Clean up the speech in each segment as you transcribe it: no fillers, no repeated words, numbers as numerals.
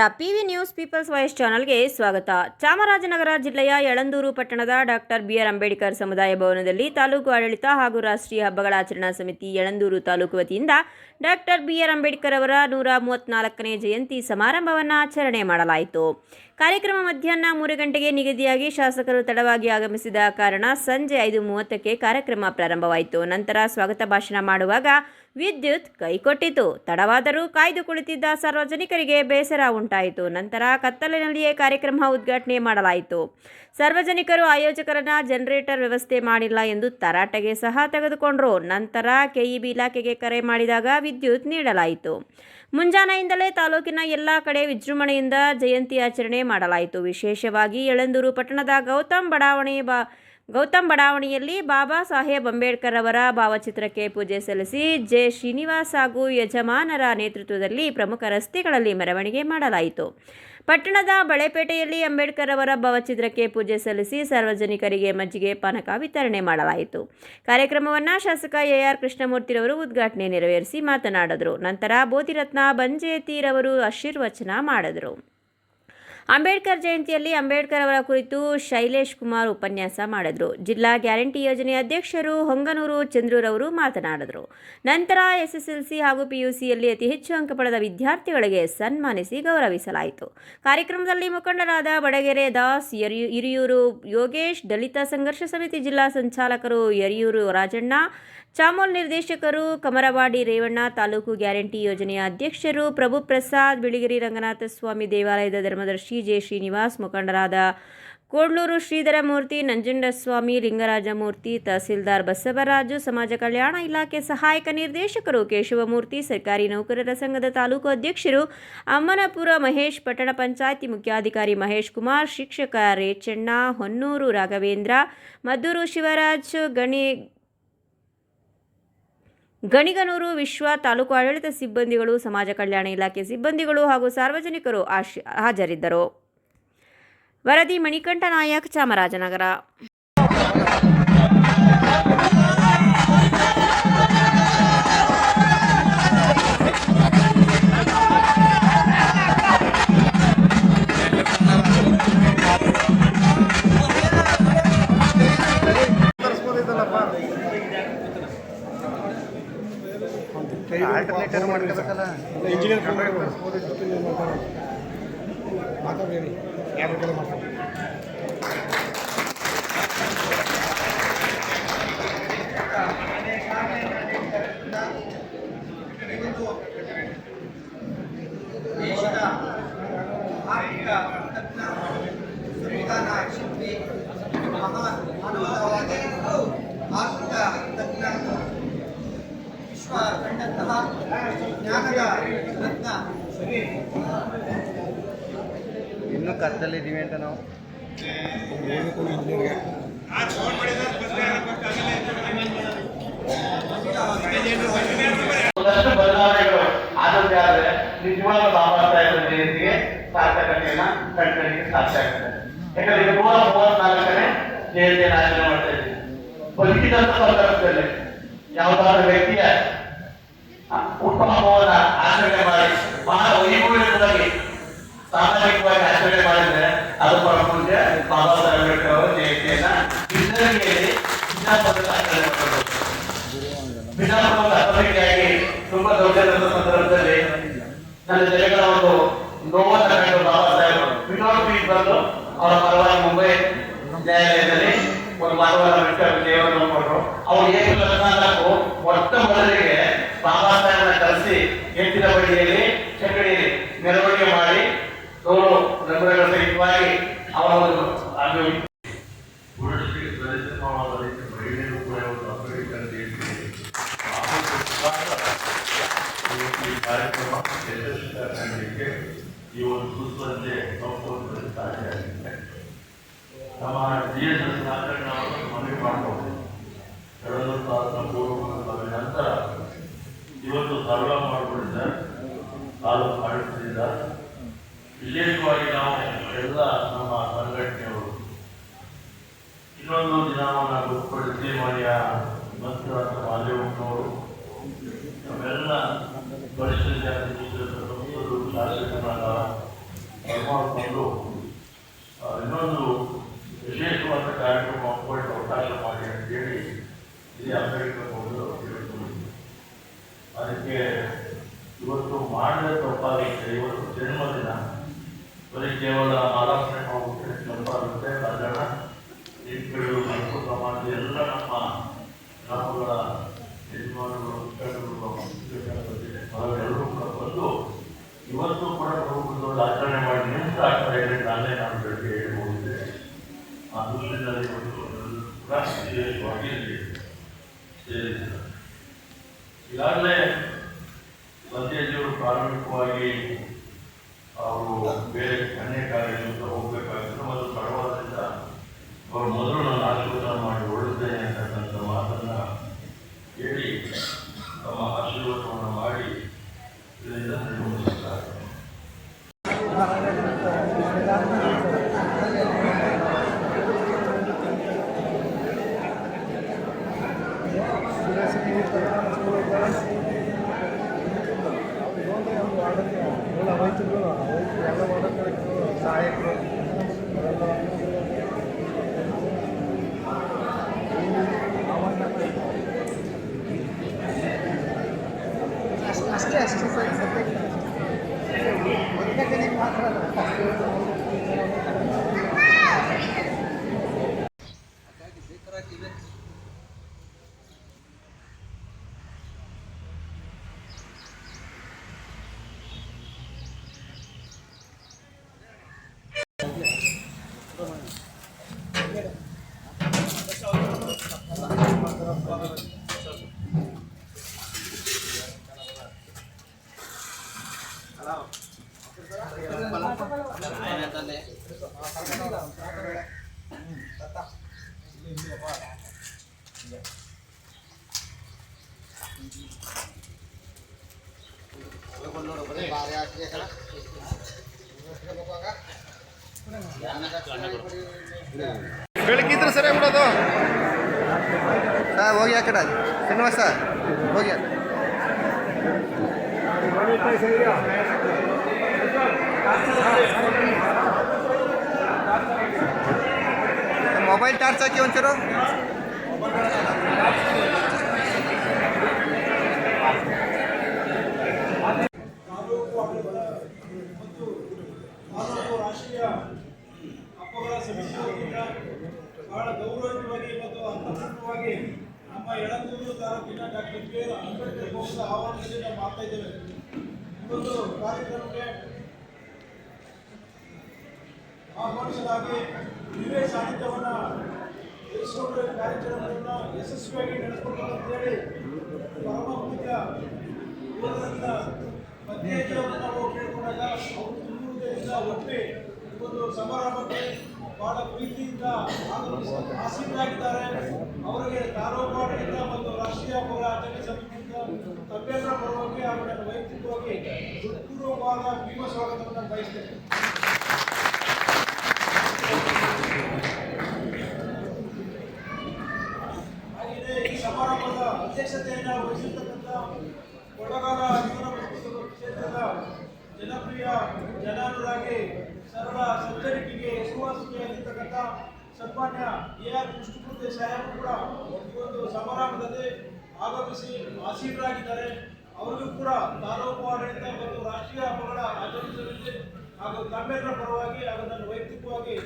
ನಮಸ್ಕಾರ. PV news people's voice ಚಾನಲ್ಗೆ ಸ್ವಾಗತ. ಚಾಮರಾಜನಗರ ಜಿಲ್ಲೆಯ ಯಳಂದೂರು ಪಟ್ಟಣದ ಡಾಕ್ಟರ್ ಬಿ.ಆರ್. ಅಂಬೇಡ್ಕರ್ ಸಮುದಾಯ ಭವನದಲ್ಲಿ ತಾಲೂಕು ಆಡಳಿತ ಹಾಗೂ ರಾಷ್ಟ್ರೀಯ ಹಬ್ಬಗಳ ಆಚರಣಾ ಸಮಿತಿ ಯಳಂದೂರು ತಾಲೂಕು ವತಿಯಿಂದ ಡಾಕ್ಟರ್ ಬಿ.ಆರ್. ಅಂಬೇಡ್ಕರ್ ಅವರ 134ನೇ ಜಯಂತಿ ಸಮಾರಂಭವನ್ನು ಆಚರಣೆ ಮಾಡಲಾಯಿತು. ಕಾರ್ಯಕ್ರಮ ಮಧ್ಯಾಹ್ನ 3 ಗಂಟೆಗೆ ನಿಗದಿಯಾಗಿ ಶಾಸಕರು ತಡವಾಗಿ ಆಗಮಿಸಿದ ಕಾರಣ ಸಂಜೆ 5:30ಕ್ಕೆ ಕಾರ್ಯಕ್ರಮ ಪ್ರಾರಂಭವಾಯಿತು. ನಂತರ ಸ್ವಾಗತ ಭಾಷಣ ಮಾಡುವಾಗ ವಿದ್ಯುತ್ ಕೈಕೊಟ್ಟಿತು. ತಡವಾದರೂ ಕಾಯ್ದು ಕುಳಿತಿದ್ದ ಸಾರ್ವಜನಿಕರಿಗೆ ಬೇಸರ ಉಂಟಾಯಿತು. ನಂತರ ಕತ್ತಲಿನಲ್ಲಿಯೇ ಕಾರ್ಯಕ್ರಮ ಉದ್ಘಾಟನೆ ಮಾಡಲಾಯಿತು. ಸಾರ್ವಜನಿಕರು ಆಯೋಜಕರನ್ನ ಜನರೇಟರ್ ವ್ಯವಸ್ಥೆ ಮಾಡಿಲ್ಲ ಎಂದು ತರಾಟೆಗೆ ಸಹ ತೆಗೆದುಕೊಂಡರು. ನಂತರ ಕೆಇಬಿ ಇಲಾಖೆಗೆ ಕರೆ ಮಾಡಿದಾಗ ವಿದ್ಯುತ್ ನೀಡಲಾಯಿತು. ಮುಂಜಾನೆಯಿಂದಲೇ ತಾಲೂಕಿನ ಎಲ್ಲ ಕಡೆ ವಿಜೃಂಭಣೆಯಿಂದ ಜಯಂತಿ ಆಚರಣೆ ಮಾಡಲಾಯಿತು. ವಿಶೇಷವಾಗಿ ಯಳಂದೂರು ಪಟ್ಟಣದ ಗೌತಮ್ ಬಡಾವಣೆಯಲ್ಲಿ ಬಾಬಾ ಸಾಹೇಬ್ ಅಂಬೇಡ್ಕರ್ ಅವರ ಭಾವಚಿತ್ರಕ್ಕೆ ಪೂಜೆ ಸಲ್ಲಿಸಿ ಜೆ. ಶ್ರೀನಿವಾಸ್ ಹಾಗೂ ಯಜಮಾನರ ನೇತೃತ್ವದಲ್ಲಿ ಪ್ರಮುಖ ರಸ್ತೆಗಳಲ್ಲಿ ಮೆರವಣಿಗೆ ಮಾಡಲಾಯಿತು. ಪಟ್ಟಣದ ಬಳೆಪೇಟೆಯಲ್ಲಿ ಅಂಬೇಡ್ಕರ್ ಅವರ ಭಾವಚಿತ್ರಕ್ಕೆ ಪೂಜೆ ಸಲ್ಲಿಸಿ ಸಾರ್ವಜನಿಕರಿಗೆ ಮಜ್ಜಿಗೆ ಪಾನಕ ವಿತರಣೆ ಮಾಡಲಾಯಿತು. ಕಾರ್ಯಕ್ರಮವನ್ನು ಶಾಸಕ ಎ.ಆರ್. ಕೃಷ್ಣಮೂರ್ತಿರವರು ಉದ್ಘಾಟನೆ ನೆರವೇರಿಸಿ ಮಾತನಾಡಿದರು. ನಂತರ ಬೋಧಿರತ್ನ ಬಂಜೇತಿರವರು ಆಶೀರ್ವಚನ ಮಾಡಿದರು. ಅಂಬೇಡ್ಕರ್ ಜಯಂತಿಯಲ್ಲಿ ಅಂಬೇಡ್ಕರ್ ಅವರ ಕುರಿತು ಶೈಲೇಶ್ ಕುಮಾರ್ ಉಪನ್ಯಾಸ ಮಾಡಿದರು. ಜಿಲ್ಲಾ ಗ್ಯಾರಂಟಿ ಯೋಜನೆ ಅಧ್ಯಕ್ಷರು ಹೊಂಗನೂರು ಚಂದ್ರರವರು ಮಾತನಾಡಿದರು. ನಂತರ ಎಸ್ಎಸ್ಎಲ್ಸಿ ಹಾಗೂ ಪಿಯುಸಿಯಲ್ಲಿ ಅತಿ ಹೆಚ್ಚು ಅಂಕ ಪಡೆದ ವಿದ್ಯಾರ್ಥಿಗಳಿಗೆ ಸನ್ಮಾನಿಸಿ ಗೌರವಿಸಲಾಯಿತು. ಕಾರ್ಯಕ್ರಮದಲ್ಲಿ ಮುಖಂಡರಾದ ಬಡಗೆರೆ ದಾಸ್, ಹಿರಿಯೂರು ಯೋಗೇಶ್, ದಲಿತ ಸಂಘರ್ಷ ಸಮಿತಿ ಜಿಲ್ಲಾ ಸಂಚಾಲಕರು ಹಿರಿಯೂರು ರಾಜಣ್ಣ, ಚಾಮೋಲ್ ನಿರ್ದೇಶಕರು ಕಮರವಾಡಿ ರೇವಣ್ಣ, ತಾಲೂಕು ಗ್ಯಾರಂಟಿ ಯೋಜನೆಯ ಅಧ್ಯಕ್ಷರು ಪ್ರಭು ಪ್ರಸಾದ್, ಬಿಳಿಗಿರಿ ರಂಗನಾಥ ಸ್ವಾಮಿ ದೇವಾಲಯದ ಧರ್ಮದರ್ಶಿ ಜೆ. ಶ್ರೀನಿವಾಸ್, ಮುಖಂಡರಾದ ಕೋಡ್ಲೂರು ಶ್ರೀಧರಮೂರ್ತಿ, ನಂಜುಂಡಸ್ವಾಮಿ, ಲಿಂಗರಾಜಮೂರ್ತಿ, ತಹಸೀಲ್ದಾರ್ ಬಸವರಾಜು, ಸಮಾಜ ಕಲ್ಯಾಣ ಇಲಾಖೆ ಸಹಾಯಕ ನಿರ್ದೇಶಕರು ಕೇಶವಮೂರ್ತಿ, ಸರ್ಕಾರಿ ನೌಕರರ ಸಂಘದ ತಾಲೂಕು ಅಧ್ಯಕ್ಷರು ಅಮ್ಮನಪುರ ಮಹೇಶ್, ಪಟ್ಟಣ ಪಂಚಾಯಿತಿ ಮುಖ್ಯಾಧಿಕಾರಿ ಮಹೇಶ್ ಕುಮಾರ್, ಶಿಕ್ಷಕ ರೇಚಣ್ಣ, ಹೊನ್ನೂರು ರಾಘವೇಂದ್ರ, ಮದ್ದೂರು ಶಿವರಾಜ್, ಗಣಿಗನೂರು ವಿಶ್ವ, ತಾಲೂಕು ಆಡಳಿತ ಸಿಬ್ಬಂದಿಗಳು, ಸಮಾಜ ಕಲ್ಯಾಣ ಇಲಾಖೆ ಸಿಬ್ಬಂದಿಗಳು ಹಾಗೂ ಸಾರ್ವಜನಿಕರು ಹಾಜರಿದ್ದರು. ವರದಿ ಮಣಿಕಂಠ ನಾಯಕ್, ಚಾಮರಾಜನಗರ. ಆಲ್ಟರ್ನೇಟರ್ ಮಾಡ್ಕೋಬೇಕಲ್ಲ, ಇಂಜಿನಿಯರ್ ಮಾತಾಡಿ ಯಾರು ಮಾತಾಡಿ. ದೇಶದ ಆರ್ಥಿಕ ಸಂವಿಧಾನ ಶಿಲ್ಪಿ, ಮಹಾನ್ ಮಾನವತಾವಾದಿ, ಆರ್ಥಿಕ ತಜ್ಞ, ವಿಶ್ವ ಕಂಡಂತಹ ಜ್ಞಾನದ ರತ್ನ. ಇನ್ನೂ ಕತ್ತಲ್ಲಿದ್ದೀವಿ ಅಂತ ನಾವು ಬದಲಾವಣೆಗಳು ಆದದ್ದೇ ಆದರೆ ನಿಜವಾದ ಬಾಬಾ ಸಾಹೇಬರ ಜಯಂತಿಗೆ ಸಾರ್ಥಕತೆಯನ್ನ ಕಂಡುಹಿಡಿಯಲಿಕ್ಕೆ ಸಾಧ್ಯ ಆಗ್ತದೆ. ಯಾಕಂದ್ರೆ ಈಗ 134ನೇ ಜಯಂತಿಯನ್ನು ಆಚರಣೆ ಮಾಡ್ತಾ ಇದ್ದೀವಿ. ಬದುಕಿದಂತ ಸಂದರ್ಭದಲ್ಲಿ ಯಾವುದಾದ್ರೂ ವ್ಯಕ್ತಿಯ ಹುಟ್ಟುಹಬ್ಬವನ್ನು ಆಚರಣೆ ಮಾಡಿ ಬಹಳ ವೈಭವಯುತವಾಗಿ ಸಾಮಾಜಿಕವಾಗಿ ಆಚರಣೆ ಮಾಡಿದ್ರೆ ಅದು ಪರಪೂಜ್ಯ ಬಾಬಾ ಸಾಹೇಬ್ ಅಂಬೇಡ್ಕರ್ ಅವರ ಜಯಂತಿಯನ್ನ ಬಿಜಾಪುರದಲ್ಲಿ ಆಚರಣೆ ಮಾಡಬಹುದು. ಬಿಜಾಪುರದ ಅಸಮಿತಿಯಾಗಿ ತುಂಬಾ ದೊಡ್ಡ ಸಂದರ್ಭದಲ್ಲಿ ನನ್ನ ಜನಗಳ ಒಂದು ನೋವನ್ನು ಕಂಡು ಬಾಬಾ ಸಾಹೇಬ್ ವಿನೋದ್ ಬೀಚ್ ಬಂದು ಅವರ ಪರವಾಗಿ ಮುಂಬೈ ನ್ಯಾಯಾಲಯದಲ್ಲಿ ಒಂದು ಮಾನವನ ದೇವರನ್ನು ಕೊಟ್ಟರು. ಅವರು ಏಪ್ರಿಲ್ 14 ಮೊಟ್ಟ ಮೊದಲಿಗೆ ಬಾಬಾ ಸಾಹೇಬನ ಕರೆಸಿ ಎತ್ತಿನ ಬಡಿಯಲ್ಲಿ ಚಕಡಿಯಲ್ಲಿ ಮೆರವಣಿಗೆ ಮಾಡಿ 100 ನಂಬರ್ಗಳ ಸಹಿತವಾಗಿ ಅವರ ಒಂದು ಅದು ಕಾರ್ಯಕ್ರಮ ಯಶಸ್ವಿಯಾಗಲಿಕ್ಕೆ ಈ ಒಂದು ಸುಸ್ಪರ್ಧೆ ಸಂಪೂರ್ಣವಾಗಿ ಸಾಧ್ಯ ಆಗಿದೆ. ನಮ್ಮ GSS ನಾಲ್ಕನ್ನು ಮನವಿ ಮಾಡಬಹುದು. 2 ತಾಸಿನ ಪೂರ್ವ ನಂತರ ಇವತ್ತು ಸರ್ವ ಮಾಡಿಕೊಂಡಿದ್ದಾರೆ ತಾಲೂಕು ಆಡಳಿತದಿಂದ. ವಿಶೇಷವಾಗಿ ನಾವು ಎಲ್ಲ ನಮ್ಮ ಸಂಘಟನೆಯವರು ಇನ್ನೊಂದು ದಿನವನ್ನು ಗುರುಪಡಿಸಿ ಮನೆಯ ಮತ್ತು ಮಾದೇವನವರು ನಮ್ಮೆಲ್ಲ ಪರಿಷತ್ ಶಾಸಕರಾದ ಮಾಡಿಕೊಂಡು ಇನ್ನೊಂದು ವಿಶೇಷವಾದ ಕಾರ್ಯಕ್ರಮ ಹಮ್ಮಿಕೊಳ್ಳಲು ಅವಕಾಶ ಮಾಡಿ ಅಂತೇಳಿ ಇಲ್ಲಿ ಅಂಬೇಡ್ಕರ್ ಅವರು ಹೇಳ್ಕೊಂಡಿದ್ದರು. ಅದಕ್ಕೆ ಇವತ್ತು ಮಾಡಿದ ತಪ್ಪಾಗುತ್ತೆ. ಇವತ್ತು ಜನ್ಮದಿನ ಬರೀ ಕೇವಲ ಆಲಾಪನೆ ಮಾಡೋಕ್ಕೆ ತಪ್ಪಾಗುತ್ತೆ. ಕನ್ನಡ ಇಂಟ್ಗಳು ಮತ್ತು ಸಮಾಜ ಎಲ್ಲ ನಮ್ಮ ಗ್ರಾಮಗಳ ಯಜಮಾನಗಳು ಎಲ್ಲರೂ ಕೂಡ ಬಂದು ಇವತ್ತು ಕೂಡ ಪ್ರಭುತ್ವದ ಆಚರಣೆ ಮಾಡಿ ನಿಂತ ಆಗ್ತಾರೆ. ನಾನು ಬೆಳಗ್ಗೆ ಹೇಳ್ಬೋದಿದೆ. ಆ ದೃಶ್ಯದಲ್ಲಿ ಇವತ್ತು ರಾಷ್ಟ್ರೀಯವಾಗಿ ಸೇರಿದ್ದಾರೆ. ಈಗಾಗಲೇ ಸಂಧ್ಯಜಿಯವರು ಪ್ರಾರಂಭಿಕವಾಗಿ ಅವರು ಬೇರೆ ಅನೇಕ ಕಾರ್ಯಗಳಿಂದ ಹೋಗಬೇಕಾಗಿತ್ತು ಮತ್ತು ಬಡವಾದ್ರಿಂದ ಅವರು ಮೊದಲು ನಾನು ಆಶೀರ್ವಾದ ಮಾಡಿ ಹೊರಡುತ್ತೇನೆ ಅಂತಕ್ಕಂಥ ಮಾತನ್ನು ಹೇಳಿ ತಮ್ಮ ಆಶೀರ್ವಾದವನ್ನು ಮಾಡಿ ಇದರಿಂದ ನಿರ್ವಹಿಸುತ್ತಾರೆ. ಸಹಾಯಕರು ಅಷ್ಟೇ ಅಷ್ಟೇ ಸರ್. ಸದ್ಯಕ್ಕೆ ಮಾತ್ರ ಬೆಳಗಿದ್ರೆ ಸರಿಯಾಗಿ ಬಿಡೋದು ಸರ್. ಹೋಗಿ ಆ ಕಡೆ ಶ್ರೀನಿವಾಸ ಹೋಗಿ ಮೊಬೈಲ್ ಟಾರ್ಚ್ ಹಾಕಿ ಒಂಚೂರು. ರಾಷ್ಟ್ರೀಯ ಹಬ್ಬಗಳ ಸಮಿತಿಯಿಂದ ಬಹಳ ಗೌರವಯುತವಾಗಿ ಮತ್ತು ಅರ್ಥಪೂರ್ಣವಾಗಿ ನಮ್ಮ ಯಳಂದೂರು ತಾಲೂಕಿನ ಡಾಕ್ಟರ್ ಬಿ.ಆರ್. ಅಂಬೇಡ್ಕರ್ ಭವನದ ಆವರಣದಲ್ಲಿ ನಾವು ಮಾಡ್ತಾ ಇದ್ದೇವೆ. ಈ ಒಂದು ಕಾರ್ಯಕ್ರಮಕ್ಕೆ ಆಹ್ವಾನಿಸಲಾಗಿ ನೀವೇ ಸಾನ್ನಿಧ್ಯವನ್ನು ವಹಿಸಿಕೊಂಡು ಕಾರ್ಯಕ್ರಮವನ್ನು ಯಶಸ್ವಿಯಾಗಿ ನಡೆಸಿಕೊಂಡು ಅಂತೇಳಿ ಪರಮ ಪೂಜ್ಯ ಯುವಕರಿಂದ ಮಧ್ಯವನ್ನು ನಾವು ಕೇಳಿಕೊಂಡಾಗ ಅವರು ತುಮಕೂರಿನಿಂದ ಒಪ್ಪಿ ಈ ಒಂದು ಸಮಾರಂಭಕ್ಕೆ ಬಹಳ ಪ್ರೀತಿಯಿಂದ ಆಸೀನರಾಗಿದ್ದಾರೆ. ಅವರಿಗೆ ತಾಲೂಕಾಡಳಿತ ಮತ್ತು ರಾಷ್ಟ್ರೀಯ ಹಬ್ಬಗಳ ಆಚರಣೆ ಸಮಿತಿಯಿಂದ ತಮ್ಮೆಲ್ಲರ ಪರವಾಗಿ ಅವರನ್ನು ವೈಯಕ್ತಿಕವಾಗಿ ಹೃತ್ಪೂರ್ವಕವಾದ ಭೀಮ ಸ್ವಾಗತವನ್ನು ಬಯಸ್ತೇನೆ. ಹಾಗೆಯೇ ಈ ಸಮಾರಂಭದ ಅಧ್ಯಕ್ಷತೆಯನ್ನು ವಹಿಸಿರ್ತಕ್ಕಂಥ ಕೊಳ್ಳಗಾಲ ಕ್ಷೇತ್ರದ ಜನಪ್ರಿಯ ಜನಾನುರಾಗಿ ಸರಳ ಸಜ್ಜನಿಕೆಗೆ ಹೆಸರುವಾಸಿಯಾಗಿರ್ತಕ್ಕಂಥ ಸನ್ಮಾನ್ಯ ಎ.ಆರ್. ಕೃಷ್ಣಮೂರ್ತಿ ಸಾಹೇಬರು ಕೂಡ ಈ ಒಂದು ಸಮಾರಂಭದಲ್ಲಿ ಆಗಮಿಸಿ ಆಸೀನರಾಗಿದ್ದಾರೆ. ಅವರಿಗೂ ಕೂಡ ತಾಲೂಕು ಆಡಳಿತ ಮತ್ತು ರಾಷ್ಟ್ರೀಯ ಹಬ್ಬಗಳ ಆಚರಣೆ ಸಮಿತಿ ಹಾಗೂ ತಮ್ಮೆಲ್ಲರ ಪರವಾಗಿ ಹಾಗೂ ನನ್ನ ವೈಯಕ್ತಿಕವಾಗಿ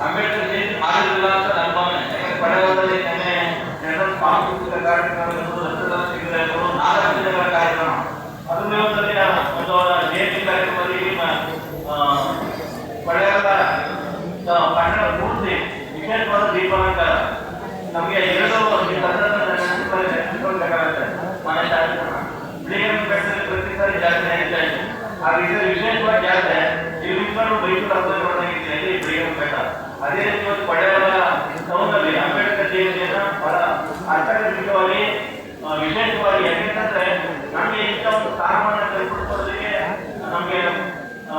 ಅಂಬೇಡ್ಕರ್ ಜಯಂತಿ ಮಾಡಿರಲಿಲ್ಲ ಅಂತ ನನ್ನ ಭಾವನೆ. ಪಡೆಗಳಲ್ಲಿ ನಿನ್ನೆ ಜನರಲ್ ಸಾಂಸ್ಕೃತಿಕ ಕಾರ್ಯಕ್ರಮಗಳು, ರಕ್ತದಾನ ಶಿಬಿರಗಳು, 4 ದಿನಗಳ ಕಾರ್ಯಕ್ರಮ. ಅದರಲ್ಲಿ ಒಂದು ಜಯಂತಿ ಕಾರ್ಯಕ್ರಮದಲ್ಲಿ ಪಡೆಯದ ಕನ್ನಡ ಪೂರ್ತಿ ವಿಶೇಷವಾದ ದೀಪಾಲಂಕಾರ. ನಮಗೆ 2 ಕನ್ನಡದ ನೆನಪಿಕೊಳ್ಳಬೇಕಾಗುತ್ತೆ. ಮನೆ ಕಾರ್ಯಕ್ರಮ ಬೆಟ್ಟದಲ್ಲಿ ಪ್ರತಿ ಸಾರಿ ಜಾತ್ರೆ ನಡೀತಾ ಇದೆ. ಆಗ ಇದು ವಿಶೇಷವಾದ ಜಾತ್ರೆ. ಇಲ್ಲಿಂದಲೂ ಮೈಸೂರು ಹಬ್ಬದಲ್ಲಿ ಬೆಟ್ಟ. ಅದೇ ರೀತಿ ಒಂದು ಪಡೆಯಲ ಟೌನಲ್ಲಿ ಅಂಬೇಡ್ಕರ್ ಜಯಂತಿಯನ್ನು ಬಹಳ ಅರ್ಥಗರ್ಭಿತವಾಗಿ ವಿಶೇಷವಾಗಿ ಯಾಕೆಂತಂದ್ರೆ ನಮಗೆ ಇಂಥ ಒಂದು ಸ್ಥಾನಮಾನ ಕಲ್ಪಿಸೋದಕ್ಕೆ ನಮಗೆ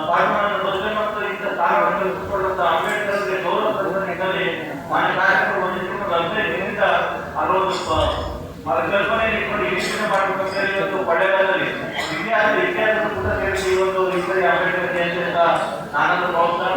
ಪಾಠವನ್ನು ಬದಲು ಮತ್ತು ಇಂಥ ಸ್ಥಾನವನ್ನು ಉಳಿಸಿಕೊಳ್ಳುವಂತ ಅಂಬೇಡ್ಕರ್ಗೆ ಗೌರವ ಪ್ರದರ್ಶನದಲ್ಲಿ ಮಾನ್ಯ ಕಾರ್ಯಕ್ರಮ ಹೊಂದಿಸಿಕೊಂಡು 1560 ಕಲ್ಪನೆ ಇಟ್ಕೊಂಡು ಈ ರೀತಿಯ ಮಾಡಬೇಕಂತ ಹೇಳಿ ಇವತ್ತು ಕೊಳ್ಳೇಗಾಲದಲ್ಲಿ ಇತಿಹಾಸ ಕೂಡ ಸೇರಿಸಿ ಇವತ್ತು ಈ ಅಂಬೇಡ್ಕರ್ ಜಯಂತಿ ಅಂತ ನಾನಂದು ಭಾವಿಸ್ತಾ